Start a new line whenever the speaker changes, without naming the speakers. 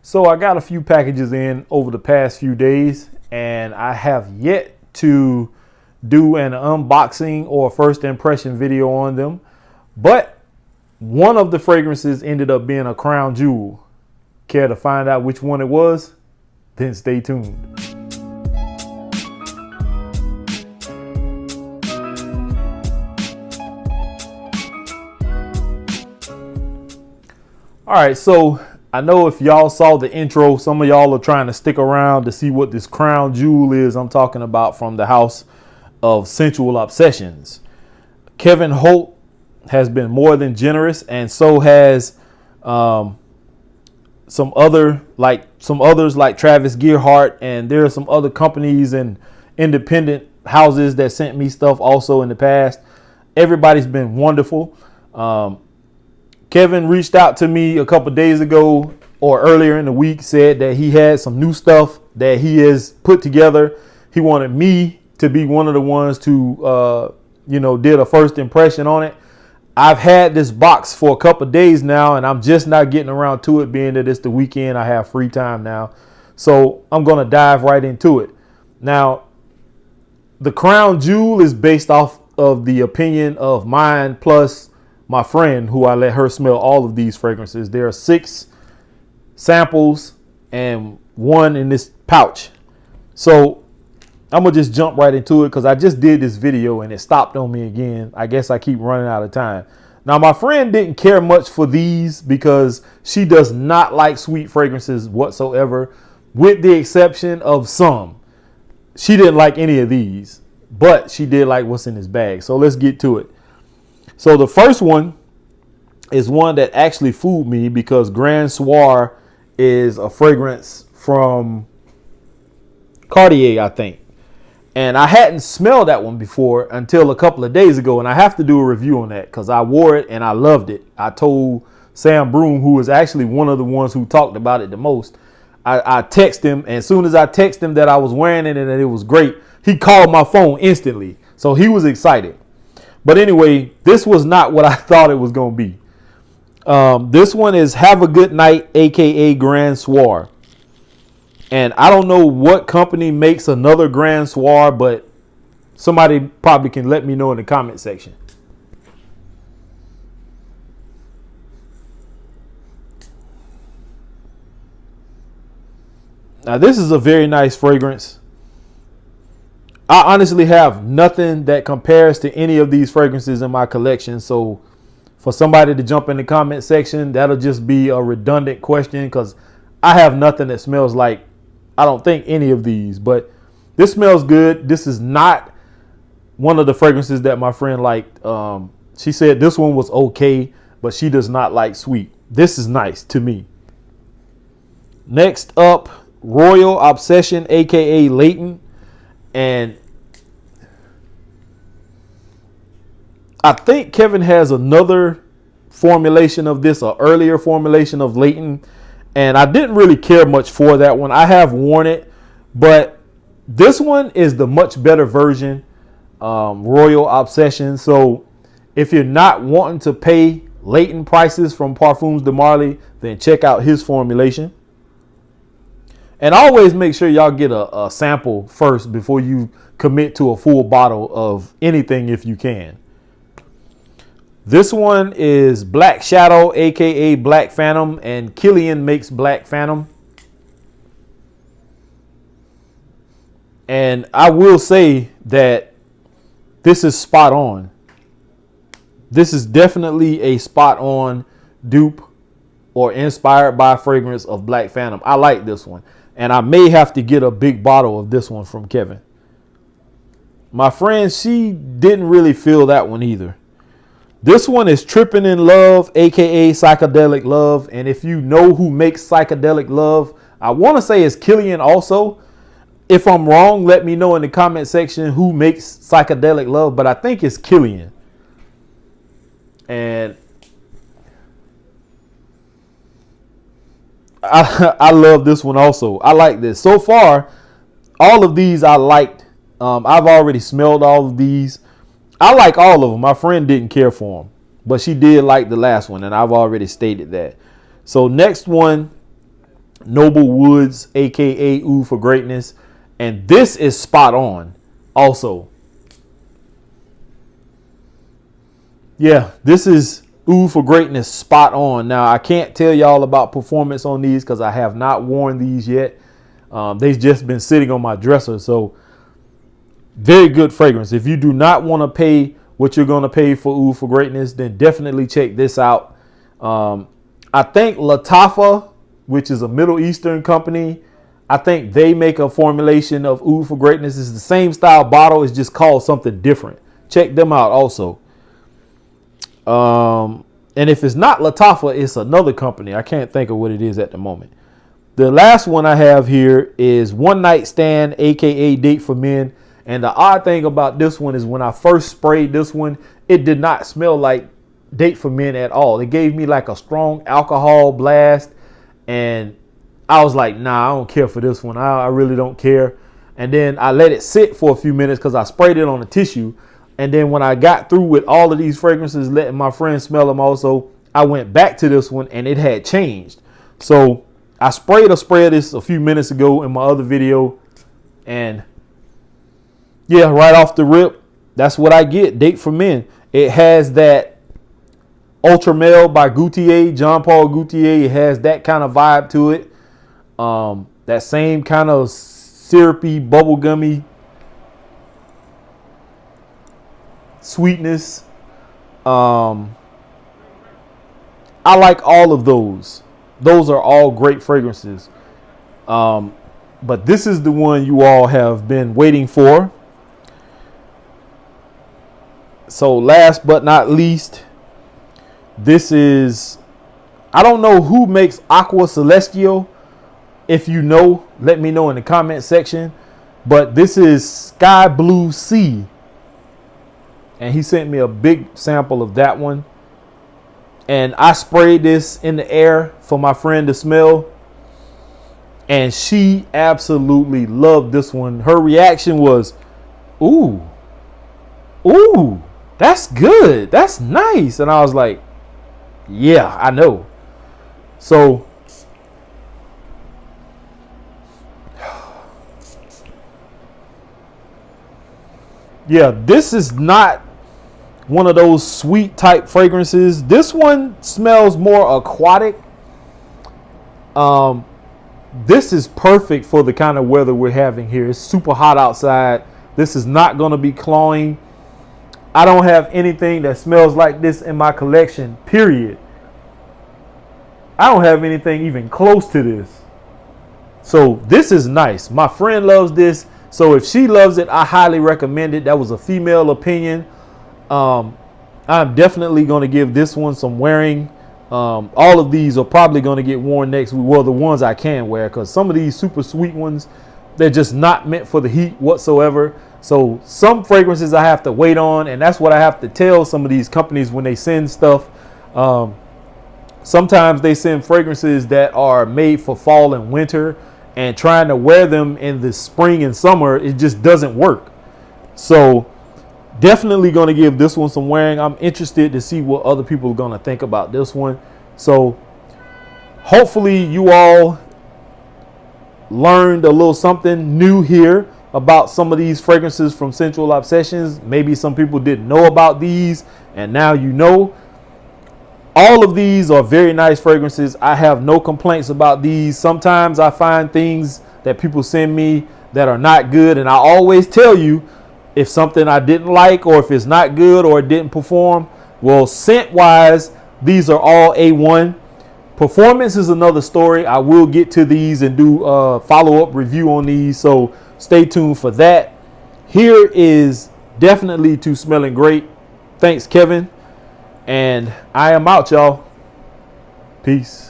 So I got a few packages in over the past few days, and I have yet to do an unboxing or first impression video on them. But one of the fragrances ended up being a crown jewel. Care to find out which one it was? Then stay tuned. All right, so I know if y'all saw the intro, some of y'all are trying to stick around to see what this crown jewel is I'm talking about from the house of Sensual Obsessions. Kevin Holt has been more than generous, and so has some others like Travis Gearhart, and there are some other companies and independent houses that sent me stuff also in the past. Everybody's been wonderful. Kevin reached out to me a couple days ago or earlier in the week, said that he had some new stuff that he has put together. He wanted me to be one of the ones to, did a first impression on it. I've had this box for a couple days now, and I'm just not getting around to it, being that it's the weekend. I have free time now. So I'm going to dive right into it. Now, the crown jewel is based off of the opinion of mine plus my friend, who I let her smell all of these fragrances. There are 6 samples and 1 in this pouch. So I'm going to just jump right into it because I just did this video and it stopped on me again. I guess I keep running out of time. Now, my friend didn't care much for these because she does not like sweet fragrances whatsoever, with the exception of some. She didn't like any of these, but she did like what's in this bag. So let's get to it. So the first one is one that actually fooled me because Grand Soir is a fragrance from Cartier, I think. And I hadn't smelled that one before until a couple of days ago. And I have to do a review on that because I wore it and I loved it. I told Sam Broom, who was actually one of the ones who talked about it the most, I texted him. And as soon as I texted him that I was wearing it and that it was great, he called my phone instantly. So he was excited. But anyway, this was not what I thought it was going to be. This one is Have a Good Night, a.k.a. Grand Soir. And I don't know what company makes another Grand Soir, but somebody probably can let me know in the comment section. Now, this is a very nice fragrance. I honestly have nothing that compares to any of these fragrances in my collection. So for somebody to jump in the comment section, that'll just be a redundant question because I have nothing that smells like, I don't think, any of these. But this smells good. This is not one of the fragrances that my friend liked. She said this one was okay, but she does not like sweet. This is nice to me. Next up, Royal Obsession, aka Leighton. And I think Kevin has another formulation of this, an earlier formulation of Leighton. And I didn't really care much for that one. I have worn it, but this one is the much better version, Royal Obsession. So if you're not wanting to pay Leighton prices from Parfums de Marly, then check out his formulation. And always make sure y'all get a sample first before you commit to a full bottle of anything if you can. This one is Black Shadow, aka Black Phantom, and Killian makes Black Phantom. And I will say that this is spot on. This is definitely a spot on dupe or inspired by fragrance of Black Phantom. I like this one. And I may have to get a big bottle of this one from Kevin. My friend, she didn't really feel that one either. This one is Trippin' in Love, aka Psychedelic Love. And if you know who makes Psychedelic Love, I want to say it's Killian also. If I'm wrong, let me know in the comment section who makes Psychedelic Love. But I think it's Killian. And I love this one also. I like this. So far, all of these I liked. I've already smelled all of these. I like all of them. My friend didn't care for them, but she did like the last one, and I've already stated that. So next one Noble Woods, aka Oud for Greatness, and this is spot on. Also, yeah, this is Oud for Greatness, spot on. Now I can't tell y'all about performance on these because I have not worn these yet. They've just been sitting on my dresser. So very good fragrance. If you do not want to pay what you're going to pay for Oud for Greatness, then definitely check this out. I think Latafa, which is a Middle Eastern company, I think they make a formulation of Oud for Greatness. It's the same style bottle. It's just called something different. Check them out also. And if it's not Latafa, it's another company. I can't think of what it is at the moment. The last one I have here is One Nightstand, aka Date for Men. And the odd thing about this one is when I first sprayed this one, it did not smell like Date for Men at all. It gave me like a strong alcohol blast. And I was like, nah, I don't care for this one. I really don't care. And then I let it sit for a few minutes because I sprayed it on a tissue. And then when I got through with all of these fragrances, letting my friends smell them also, I went back to this one and it had changed. So I sprayed a spray of this a few minutes ago in my other video. And yeah, right off the rip, that's what I get. Date for Men. It has that Ultra Male by Gaultier, Jean Paul Gaultier. It has that kind of vibe to it. That same kind of syrupy, bubblegummy sweetness. I like all of those. Those are all great fragrances. But this is the one you all have been waiting for. So last but not least, this is, I don't know who makes Aqua Celestial. If you know, let me know in the comment section. But this is Sky Blue Sea. And he sent me a big sample of that one. And I sprayed this in the air for my friend to smell. And she absolutely loved this one. Her reaction was, ooh, ooh, that's good. That's nice. And I was like, yeah, I know. So yeah, this is not one of those sweet type fragrances. This one smells more aquatic. This is perfect for the kind of weather we're having here. It's super hot outside. This is not going to be cloying. I don't have anything that smells like this in my collection, period. I don't have anything even close to this. So this is nice. My friend loves this. So if she loves it, I highly recommend it. That was a female opinion. I'm definitely going to give this one some wearing. All of these are probably going to get worn next week. Well, the ones I can wear, because some of these super sweet ones, they're just not meant for the heat whatsoever. So some fragrances I have to wait on, and that's what I have to tell some of these companies when they send stuff. Sometimes they send fragrances that are made for fall and winter, and trying to wear them in the spring and summer, it just doesn't work. So definitely going to give this one some wearing. I'm interested to see what other people are going to think about this one. So hopefully you all learned a little something new here about some of these fragrances from Sensual Obsessions. Maybe some people didn't know about these, and now you know. All of these are very nice fragrances. I have no complaints about these. Sometimes I find things that people send me that are not good, and I always tell you if something I didn't like, or if it's not good, or it didn't perform. Well, scent wise, these are all A1. Performance is another story. I will get to these and do a follow-up review on these, so stay tuned for that. Here is definitely to smelling great. Thanks, Kevin. And I am out, y'all. Peace.